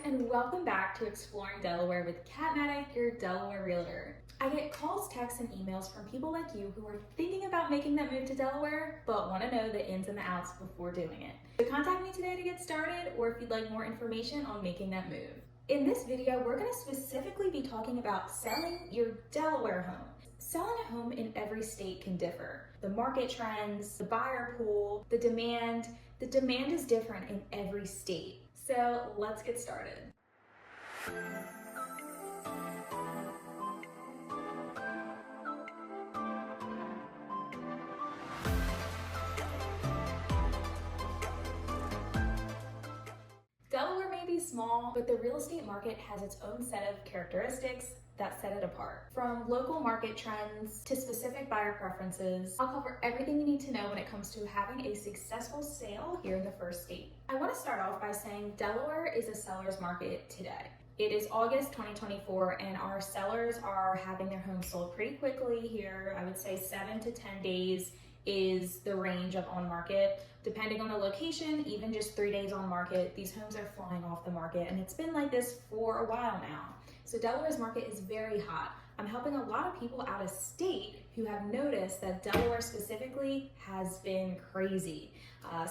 and welcome back to Exploring Delaware with Kmatic, your Delaware Realtor. I get calls, texts, and emails from people like you who are thinking about making that move to Delaware, but want to know the ins and the outs before doing it. So contact me today to get started, or if you'd like more information on making that move. In this video, we're going to specifically be talking about selling your Delaware home. Selling a home in every state can differ. The market trends, the buyer pool, the demand is different in every state. So let's get started. Delaware may be small, but the real estate market has its own set of characteristics that set it apart. From local market trends to specific buyer preferences, I'll cover everything you need to know when it comes to having a successful sale here in the first state. I want to start off by saying Delaware is a seller's market today. It is August 2024 and our sellers are having their homes sold pretty quickly here. I would say 7 to 10 days is the range of on market. Depending on the location, even just 3 days on market, these homes are flying off the market, and it's been like this for a while now. So Delaware's market is very hot. I'm helping a lot of people out of state who have noticed that Delaware specifically has been crazy.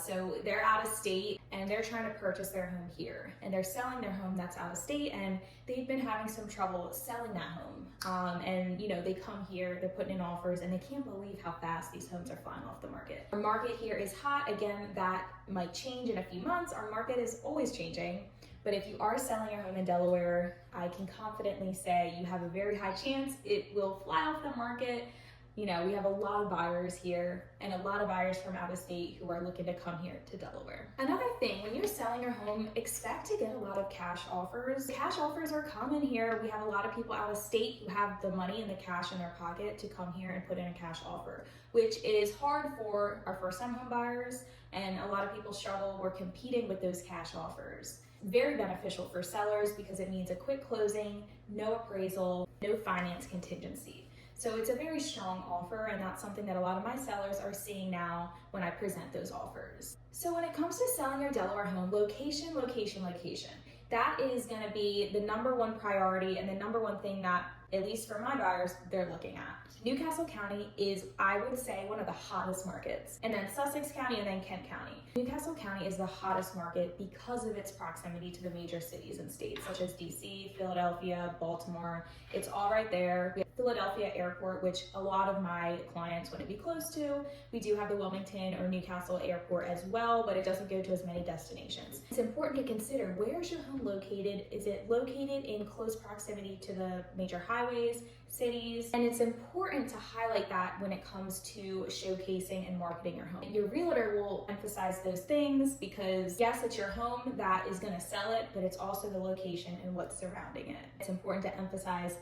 So they're out of state and they're trying to purchase their home here, and they're selling their home that's out of state, and they've been having some trouble selling that home. And you know, they come here, they're putting in offers, and they can't believe how fast these homes are flying off the market. Our market here is hot. Again, that might change in a few months. Our market is always changing. But if you are selling your home in Delaware, I can confidently say you have a very high chance it will fly off the market. You know, we have a lot of buyers here and a lot of buyers from out of state who are looking to come here to Delaware. Another thing, when you're selling your home, expect to get a lot of cash offers. Cash offers are common here. We have a lot of people out of state who have the money and the cash in their pocket to come here and put in a cash offer, which is hard for our first-time home buyers, and a lot of people struggle. We're competing with those cash offers. Very beneficial for sellers because it means a quick closing, no appraisal, no finance contingency. So it's a very strong offer, and that's something that a lot of my sellers are seeing now when I present those offers. So when it comes to selling your Delaware home, location, location, location. That is going to be the number one priority and the number one thing that, at least for my buyers, they're looking at. Newcastle County is, I would say, one of the hottest markets, and then Sussex County and then Kent County. Newcastle County is the hottest market because of its proximity to the major cities and states such as DC, Philadelphia, Baltimore. It's all right there. We have Philadelphia Airport, which a lot of my clients wouldn't be close to. We do have the Wilmington or Newcastle Airport as well, but it doesn't go to as many destinations. It's important to consider, where's your home located? Is it located in close proximity to the major highways, cities? And it's important to highlight that when it comes to showcasing and marketing your home. Your realtor will emphasize those things because yes, it's your home that is going to sell it, but it's also the location and what's surrounding it. It's important to emphasize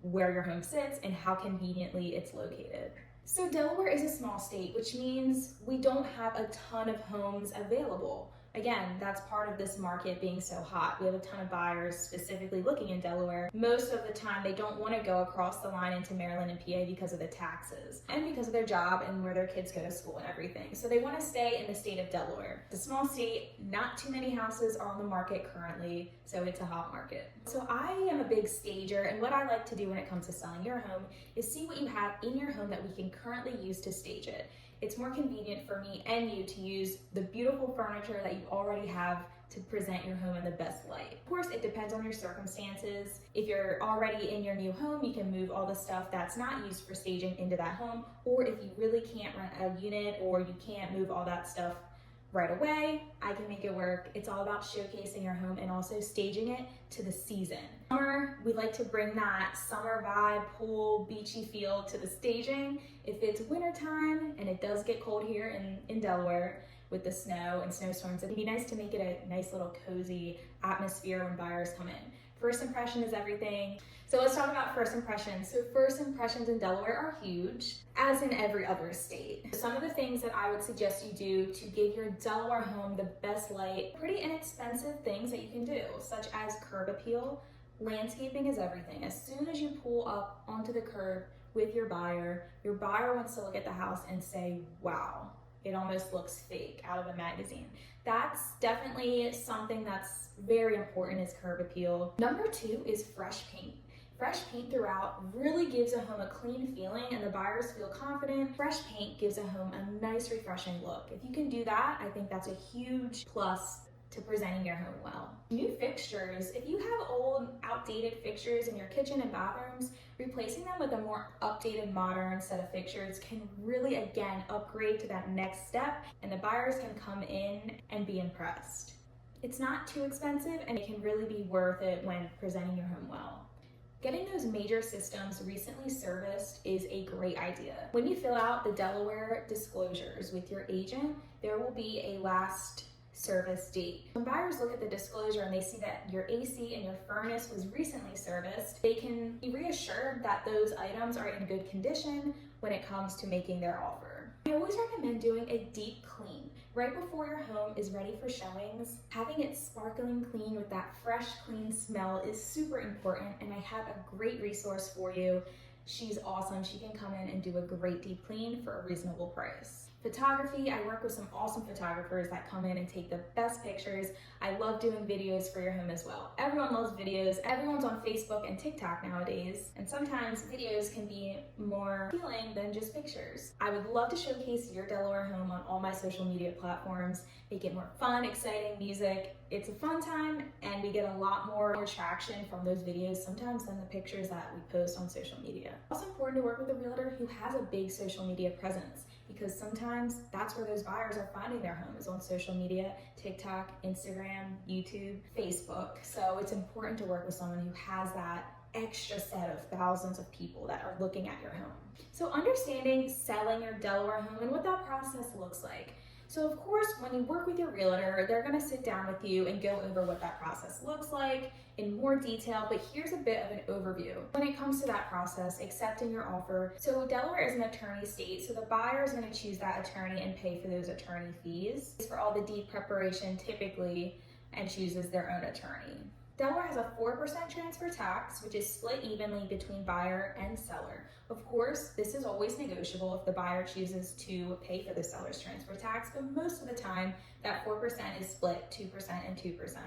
where your home sits and how conveniently it's located. So Delaware is a small state, which means we don't have a ton of homes available. Again, that's part of this market being so hot. We have a ton of buyers specifically looking in Delaware. Most of the time, they don't want to go across the line into Maryland and PA because of the taxes and because of their job and where their kids go to school and everything. So they want to stay in the state of Delaware. It's a small state, not too many houses are on the market currently, so it's a hot market. So I am a big stager, and what I like to do when it comes to selling your home is see what you have in your home that we can currently use to stage it. It's more convenient for me and you to use the beautiful furniture that you already have to present your home in the best light. Of course, it depends on your circumstances. If you're already in your new home, you can move all the stuff that's not used for staging into that home, or if you really can't rent a unit or you can't move all that stuff right away, I can make it work. It's all about showcasing your home and also staging it to the season. Summer, we like to bring that summer vibe, pool, beachy feel to the staging. If it's wintertime and it does get cold here in Delaware with the snow and snowstorms, it'd be nice to make it a nice little cozy atmosphere when buyers come in. First impression is everything. So let's talk about first impressions. So first impressions in Delaware are huge, as in every other state. Some of the things that I would suggest you do to give your Delaware home the best light, pretty inexpensive things that you can do, such as curb appeal. Landscaping is everything. As soon as you pull up onto the curb with your buyer wants to look at the house and say, wow, It almost looks fake out of a magazine. That's definitely something that's very important, is curb appeal. Number 2 is fresh paint. Fresh paint throughout really gives a home a clean feeling and the buyers feel confident. Fresh paint gives a home a nice, refreshing look. If you can do that, I think that's a huge plus to presenting your home well. New fixtures. If you have old, outdated fixtures in your kitchen and bathrooms, replacing them with a more updated, modern set of fixtures can really, again, upgrade to that next step, and the buyers can come in and be impressed. It's not too expensive, and it can really be worth it when presenting your home well. Getting those major systems recently serviced is a great idea. When you fill out the Delaware disclosures with your agent, there will be a last service date. When buyers look at the disclosure and they see that your AC and your furnace was recently serviced, they can be reassured that those items are in good condition when it comes to making their offer. I always recommend doing a deep clean. Right before your home is ready for showings, having it sparkling clean with that fresh, clean smell is super important, and I have a great resource for you. She's awesome. She can come in and do a great deep clean for a reasonable price. Photography, I work with some awesome photographers that come in and take the best pictures. I love doing videos for your home as well. Everyone loves videos. Everyone's on Facebook and TikTok nowadays, and sometimes videos can be more appealing than just pictures. I would love to showcase your Delaware home on all my social media platforms, make it more fun, exciting, music. It's a fun time, and we get a lot more traction from those videos sometimes than the pictures that we post on social media. It's also important to work with a realtor who has a big social media presence, because sometimes that's where those buyers are finding their home, is on social media, TikTok, Instagram, YouTube, Facebook. So it's important to work with someone who has that extra set of thousands of people that are looking at your home. So understanding selling your Delaware home and what that process looks like. So of course, when you work with your realtor, they're gonna sit down with you and go over what that process looks like in more detail, but here's a bit of an overview. When it comes to that process, accepting your offer, so Delaware is an attorney state, so the buyer is gonna choose that attorney and pay for those attorney fees for all the deed preparation typically, and chooses their own attorney. Delaware has a 4% transfer tax, which is split evenly between buyer and seller. Of course, this is always negotiable if the buyer chooses to pay for the seller's transfer tax, but most of the time, that 4% is split 2% and 2%.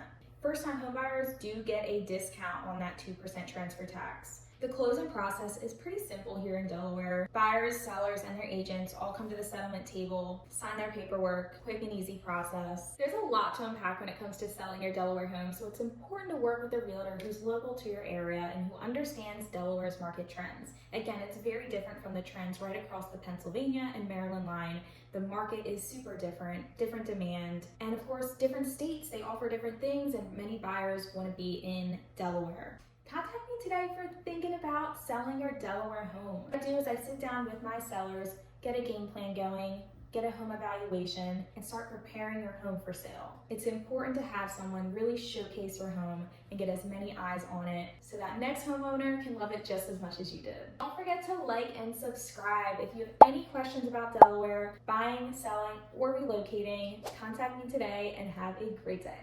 First-time homebuyers do get a discount on that 2% transfer tax. The closing process is pretty simple here in Delaware. Buyers, sellers, and their agents all come to the settlement table, sign their paperwork, quick and easy process. There's a lot to unpack when it comes to selling your Delaware home, so it's important to work with a realtor who's local to your area and who understands Delaware's market trends. Again, it's very different from the trends right across the Pennsylvania and Maryland line. The market is super different demand, and of course, different states, they offer different things, and many buyers want to be in Delaware. Contact me today for thinking about selling your Delaware home. What I do is I sit down with my sellers, get a game plan going, get a home evaluation, and start preparing your home for sale. It's important to have someone really showcase your home and get as many eyes on it so that next homeowner can love it just as much as you did. Don't forget to like and subscribe. If you have any questions about Delaware, buying, selling, or relocating, contact me today and have a great day.